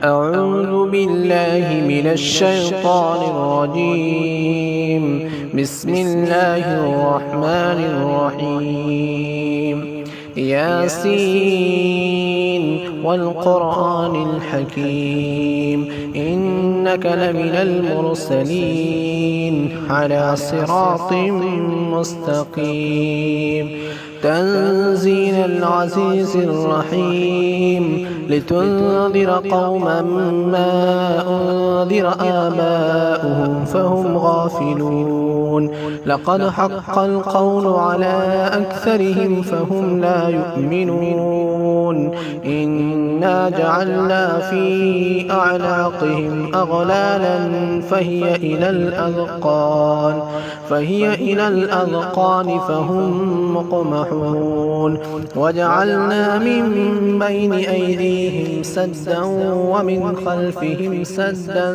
أعوذ بالله من الشيطان الرجيم. بسم الله الرحمن الرحيم. ياسين والقرآن الحكيم إنك لمن المرسلين على صراط مستقيم. تنزيل العزيز الرحيم لتنذر قوما ما أنذر آباؤهم فهم غافلون. لقد حق القول على أكثرهم فهم لا يؤمنون. إنا جعلنا في أعناقهم أغلالا فهي إلى الأذقان فهم مقمحون. وجعلنا من بين أيديهم سدا ومن خلفهم سدا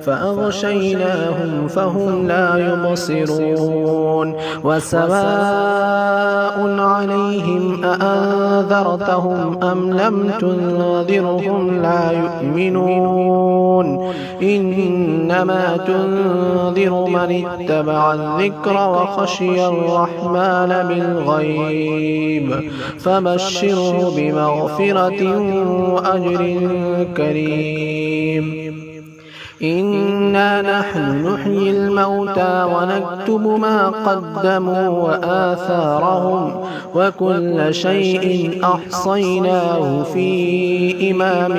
فأغشيناهم فهم لا يبصرون. وسواء عليهم أأنذرتهم أم لم تنذرهم لا يؤمنون. إنما تنذر من اتبع الذكر وخشي الرحمن بالغيب فبشره بمغفرة وأجر كريم. إنا نحن نحيي الموتى ونكتب ما قدموا وآثارهم وكل شيء أحصيناه في إمام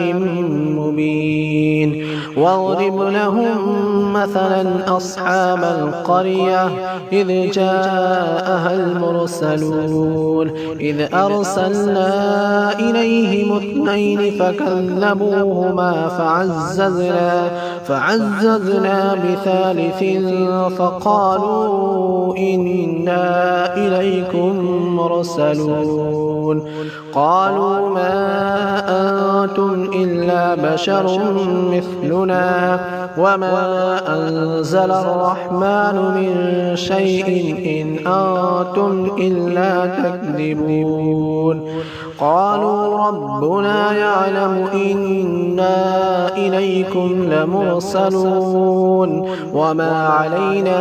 مبين. واضرب لهم مثلا أصحاب القرية إذ جاءها المرسلون إذ أرسلنا إليهم 2 فكذبوهما فعززنا بثالث فقالوا إنا إليكم مرسلون. قالوا ما أنتم إلا بشر مثلنا وما أنزل الرحمن من شيء إن أنتم إلا تكذبون. قالوا ربنا يعلم إنا إليكم لمرسلون وما علينا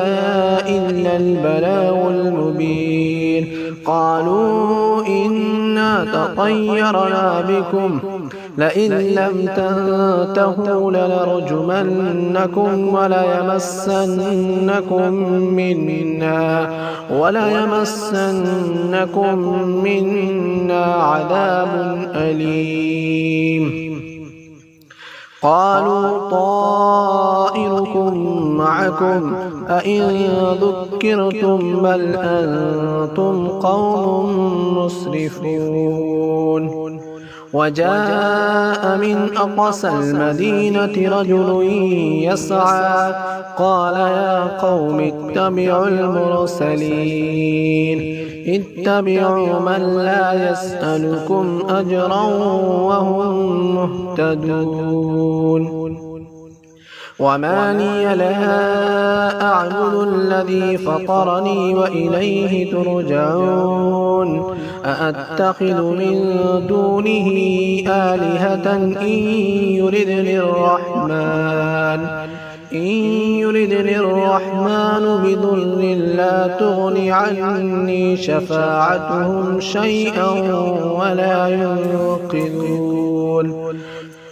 إلا البلاغ المبين. قالوا إنا تطيرنا بكم لئن لم تنتهوا لنرجمنكم وليمسنكم منا عذاب أليم. قالوا طائركم معكم أئن ذكرتم بل أنتم قوم مسرفون. وجاء من أقصى المدينة رجل يسعى قال يا قوم اتبعوا المرسلين اتبعوا من لا يسألكم أجرا وهم مهتدون. وما لي لا أعبد الذي فطرني وإليه ترجعون. أأتخذ من دونه آلهة إن يردني الرحمن بضر لا تغن عني شفاعتهم شيئا ولا ينقذون.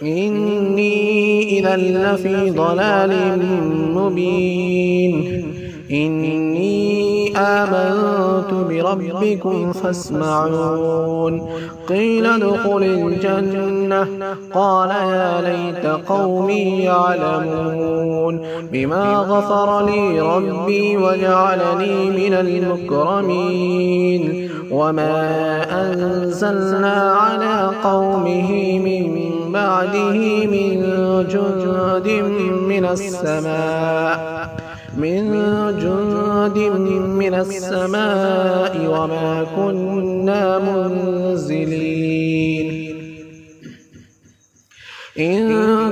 إني إذا لفي ضلال مبين. إني آمنت بربكم فاسمعون. قيل ادخل الجنة قال يا ليت قومي يعلمون بما غفر لي ربي وجعلني من المكرمين. وما أنزلنا على قومه من بعده من جند من السماء وما كنا منزلين. إن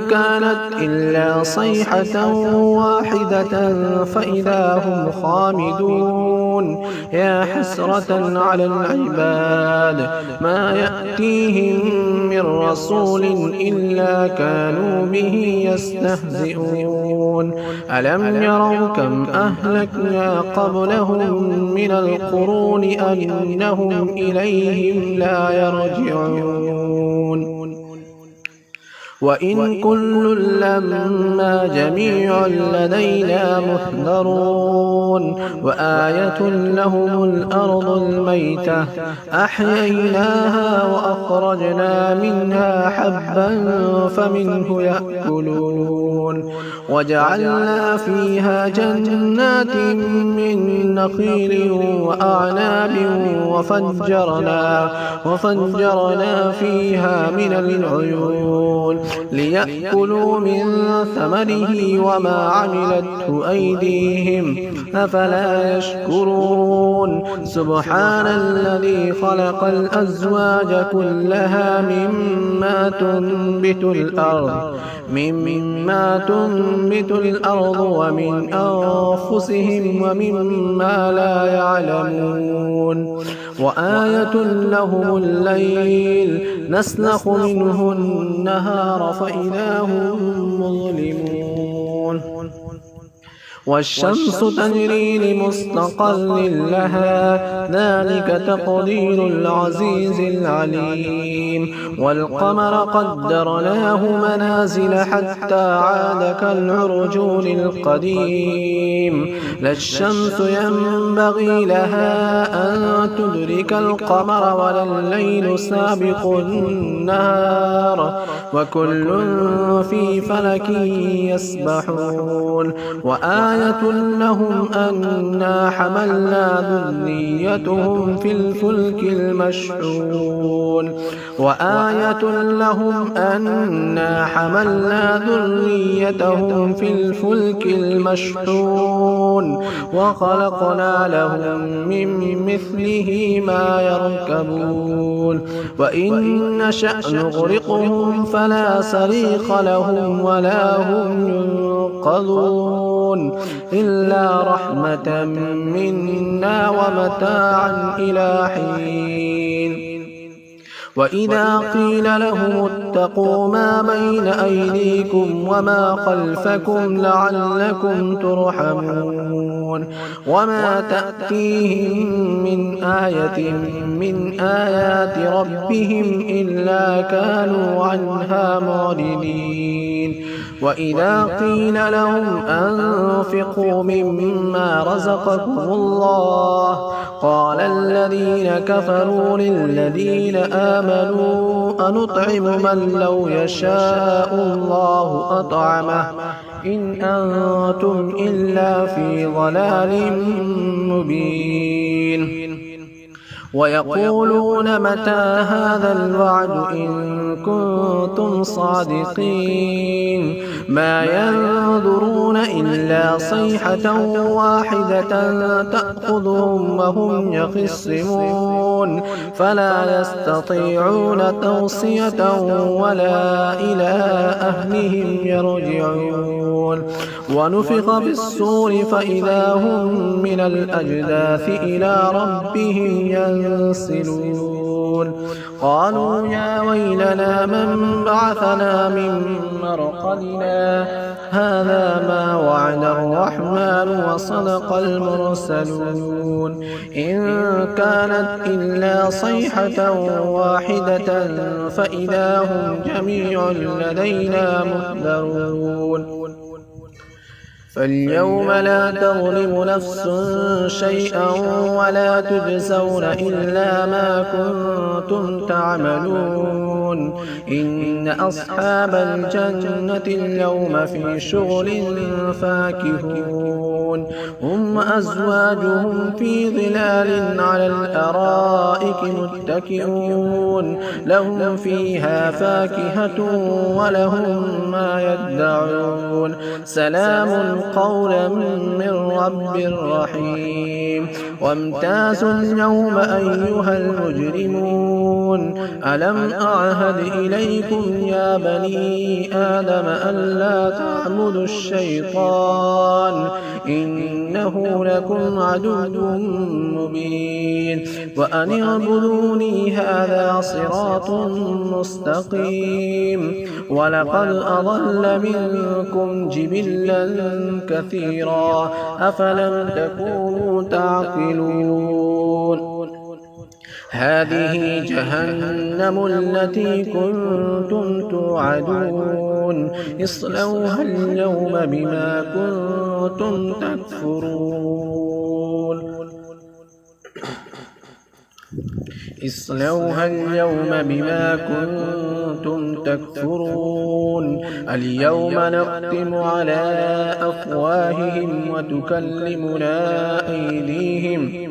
كانت إلا صيحة واحدة فإذا هم خامدون يا حسرة على العباد ما يأتيهم من من رسول إلا كانوا به يستهزئون ألم يروا كم أهلكنا قبلهم من القرون أنهم إليهم لا يرجعون وإن كل لما جميع لدينا محضرون وآية لهم الأرض الميتة أحييناها وأخرجنا منها حبا فمنه يأكلون وجعلنا فيها جنات من نخيل وأعناب وفجرنا فيها من العيون ليأكلوا من ثمره وما عملته أيديهم أفلا يشكرون سبحان الذي خلق الأزواج كلها مما تنبت الأرض ومن أنفسهم ومما لا يعلمون وآية لهم الليل نسلخ منه النهار فإذا هم مظلمون والشمس تجري لمستقر لها ذلك تقدير العزيز العليم والقمر قدرناه منازل حتى عاد كالعرجون القديم لا الشمس ينبغي لها أن تدرك القمر ولا الليل سابق النهار وكل في فلك يسبحون وآية لهم أنا حملنا ذريتهم في الفلك المشحون وخلقنا لهم من مثله ما يركبون وإن نشأ نغرقهم فلا صريخ لهم ولا هم ينقذون إلا رحمة منا ومتاعا إلى حين وإذا قيل لهم اتقوا ما بين أيديكم وما خلفكم لعلكم ترحمون وما تأتيهم من آية من آيات ربهم إلا كانوا عنها معرضين وإذا قيل لهم أنفقوا مما رزقكم الله قال الذين كفروا للذين آمنوا أنطعم من لو يشاء الله أطعمه إن أنتم إلا في ضلال مبين ويقولون متى هذا الوعد إن كنتم صادقين ما ينظرون إلا صيحة واحدة تأخذهم وهم يخصمون فلا يستطيعون توصية ولا إلى أهلهم يرجعون ونفخ بالصور فإذا هم من الأجداث إلى ربهم ينسلون قالوا يا ويلنا من بعثنا من مرقدنا هذا ما وعد الرحمن وصدق المرسلون إن كانت إلا صيحة واحدة فإذا هم جميع لدينا محضرون فاليوم لا تظلم نفس شيئا ولا تجزون إلا ما كنتم تعملون إن أصحاب الجنة اليوم في شغل فاكهون هم أزواجهم في ظلال على الأرائك متكئون لهم فيها فاكهة ولهم ما يدعون سلام قولا من رب رحيم وامتازوا اليوم أيها المجرمون ألم أعهد إليكم يا بني آدم ألا تعبدوا الشيطان إنه لكم عدو مبين وأن اعبدوني هذا صراط مستقيم ولقد أضل منكم جبلا كثيرا أفلم تكونوا تعقلون هذه جهنم التي كنتم توعدون اصلوها اليوم بما كنتم تكفرون اصلوها اليوم بما كنتم تكفرون اليوم نختم على أفواههم وتكلمنا أيديهم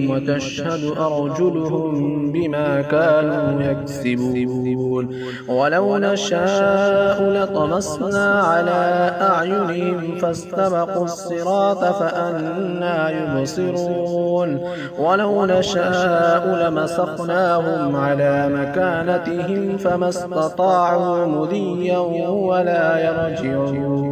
وتشهد أرجلهم بما كانوا يكسبون ولو نشاء لطمسنا على أعينهم فاستبقوا الصراط فأنى يبصرون ولو نشاء لمسخناهم على مكانتهم فما استطاعوا مضيا ولا يرجعون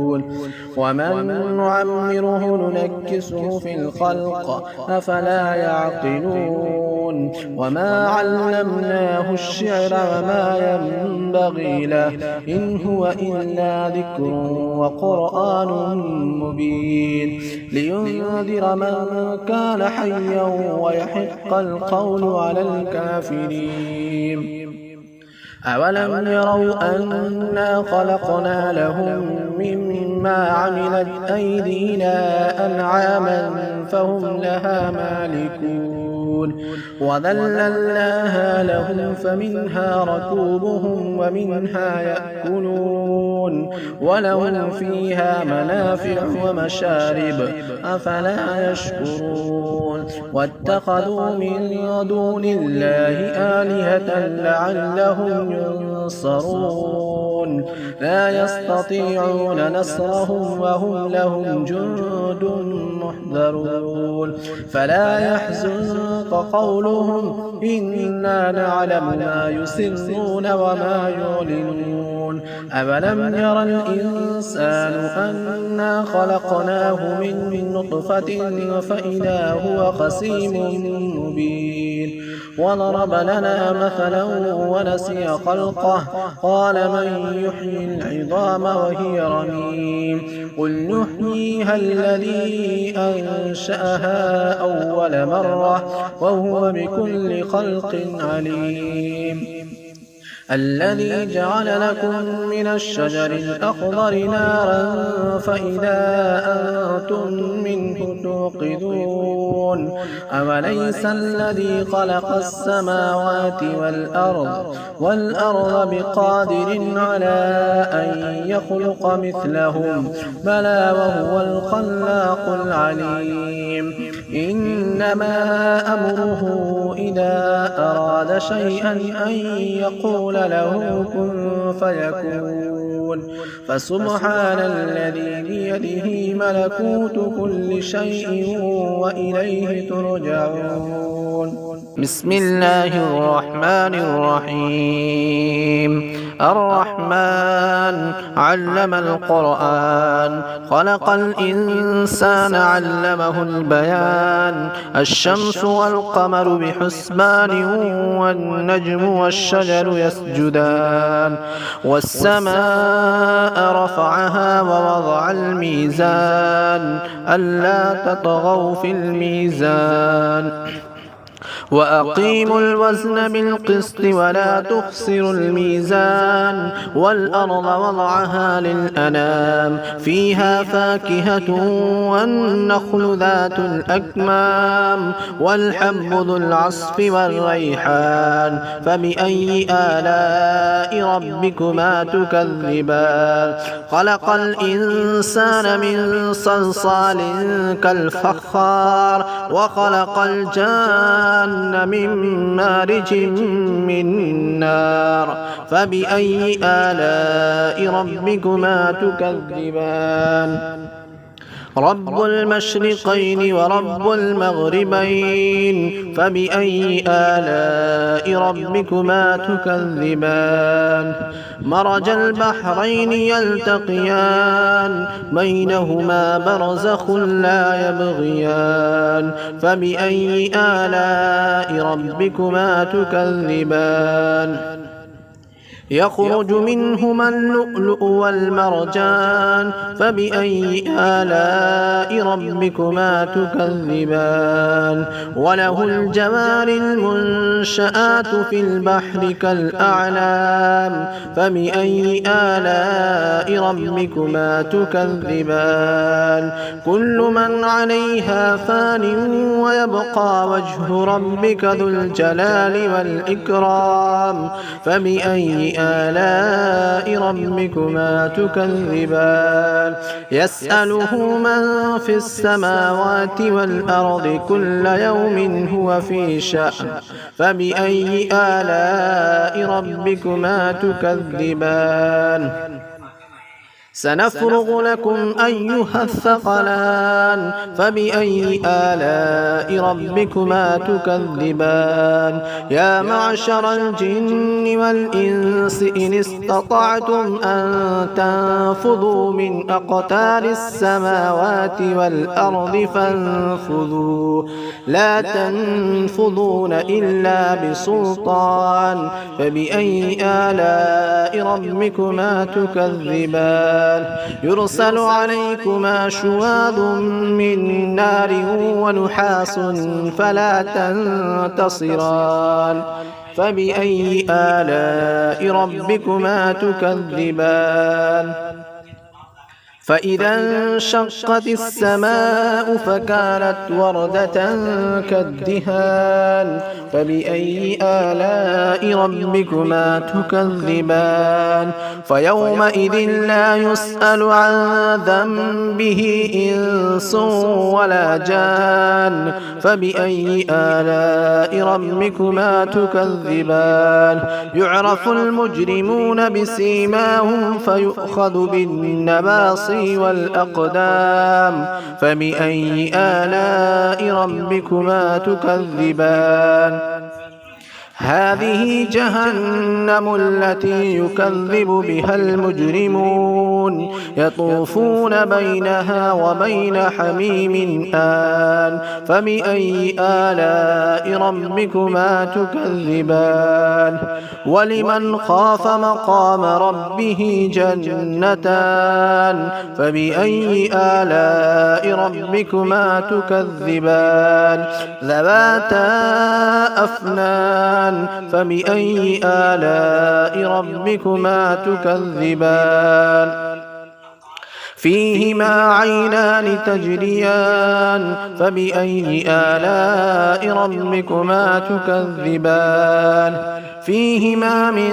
ومن نعمره ننكسه في الخلق أفلا يعقلون وما علمناه الشعر وما ينبغي له إن هو إلا ذكر وقرآن مبين لينذر من كان حيا ويحق القول على الكافرين أولم يروا أنا خلقنا لهم مما عملت أيدينا أنعاما فهم لها مالكون وذللناها لهم فمنها ركوبهم ومنها يأكلون ولهم فيها منافع ومشارب أفلا يشكرون واتخذوا من دون الله آلهة لعلهم ينصرون لا يستطيعون نصرهم وهم لهم جند محضرون فلا يحزنك قولهم إنا نعلم ما يسرون وما يعلنون أولم ير الإنسان أنا خلقناه من نطفة فإذا هو خصيم مبين وضرب لنا مثلا ونسي خلقه قال من يحيي العظام وهي رميم قل يحييها الذي أنشأها أول مرة وهو بكل خلق عليم الذي جعل لكم من الشجر الأخضر نارا فإذا أنتم منه توقدون أوليس الذي خلق السماوات والأرض بقادر على أن يخلق مثلهم بلى وهو الخلاق العليم إنما أمره إذا أراد شيئا أن يقول له كن فيكون فسبحان الذي بيده ملكوت كل شيء وإليه ترجعون بسم الله الرحمن الرحيم الرحمن علم القرآن خلق الإنسان علمه البيان الشمس والقمر بحسبان والنجم والشجر يسجدان والسماء رفعها ووضع الميزان ألا تطغوا في الميزان وأقيموا الوزن بالقسط ولا تخسروا الميزان والأرض وضعها للأنام فيها فاكهة والنخل ذات الأكمام والحب ذو العصف والريحان فبأي آلاء ربكما تكذبان خلق الإنسان من صلصال كالفخار وخلق الجان من مارج من نار فبأي آلاء ربكما تكذبان رب المشرقين ورب المغربين فبأي آلاء ربكما تكذبان مرج البحرين يلتقيان بينهما برزخ لا يبغيان فبأي آلاء ربكما تكذبان يخرج منهما اللؤلؤ والمرجان فبأي آلاء ربكما تكذبان وله الجوار المنشآت في البحر كالأعلام فبأي آلاء ربكما تكذبان كل من عليها فان ويبقى وجه ربك ذو الجلال والإكرام فبأي آلاء ربكما تكذبان يسأله من في السماوات والأرض كل يوم هو في شأن فبأي آلاء ربكما تكذبان سنفرغ لكم أيها الثقلان فبأي آلاء ربكما تكذبان يا معشر الجن والإنس إن استطعتم أن تنفذوا من أقطار السماوات والأرض فانفذوا لا تنفذون إلا بسلطان فبأي آلاء ربكما تكذبان يرسل عليكما شواظ من نار ونحاس فلا تنتصران فبأي آلاء ربكما تكذبان فإذا انشقت السماء فكانت وردة كالدهان فبأي آلاء ربكما تكذبان فيومئذ لا يسأل عن ذنبه إنس ولا جان فبأي آلاء ربكما تكذبان يعرف المجرمون بسيماهم فيؤخذ بالنواصي والأقدام فبأي آلاء ربكما تكذبان هذه جهنم التي يكذب بها المجرمون يطوفون بينها وبين حميم آن فبأي آلاء ربكما تكذبان ولمن خاف مقام ربه جنتان فبأي آلاء ربكما تكذبان ذواتا أفنان فبأي آلاء ربكما تكذبان فيهما عينان تجريان فبأي آلاء ربكما تكذبان فيهما من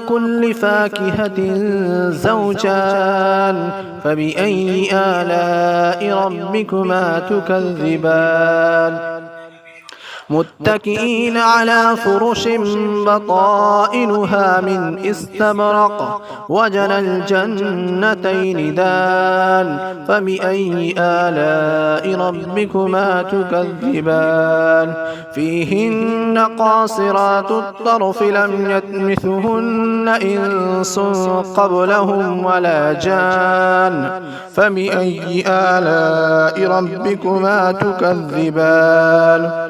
كل فاكهة زوجان فبأي آلاء ربكما تكذبان متكئين على فرش بطائنها من استبرق وجنى الجنتين دان فبأي آلاء ربكما تكذبان فيهن قاصرات الطرف لم يطمثهن إنس قبلهم ولا جان فبأي آلاء ربكما تكذبان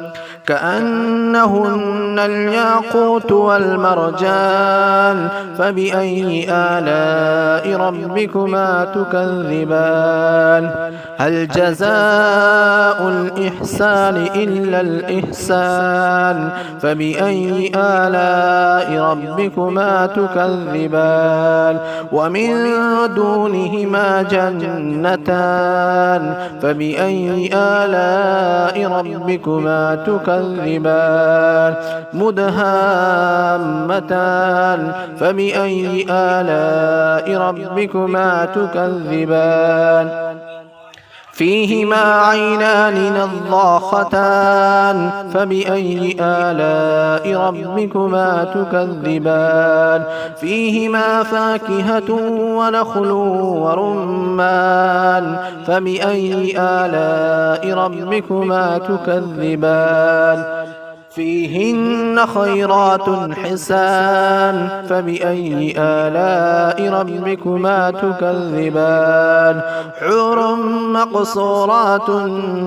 كأنهن الياقوت والمرجان فبأي آلاء ربكما تكذبان هل جزاء الإحسان إلا الإحسان فبأي آلاء ربكما تكذبان ومن دونهما جنتان فبأي آلاء ربكما تكذبان مدهامتان فبأي آلاء ربكما تكذبان فيهما عينان نضاختان فبأي آلاء ربكما تكذبان فيهما فاكهة ونخل ورمان فبأي آلاء ربكما تكذبان فيهن خيرات حسان فبأي آلاء ربكما تكذبان حور مقصورات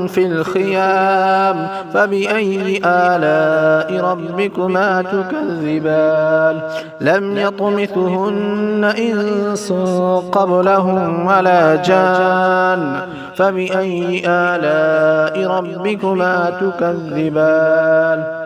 في الخيام فبأي آلاء ربكما تكذبان لم يطمثهن إنس قبلهم ولا جان فبأي آلاء ربكما تكذبان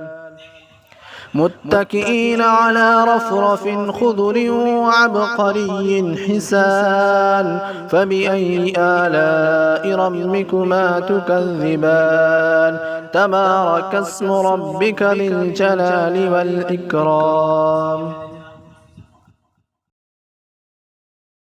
متكئين على رفرف خضر وعبقري حسان فبأي آلاء ربكما تكذبان تبارك اسم ربك ذي الجلال والإكرام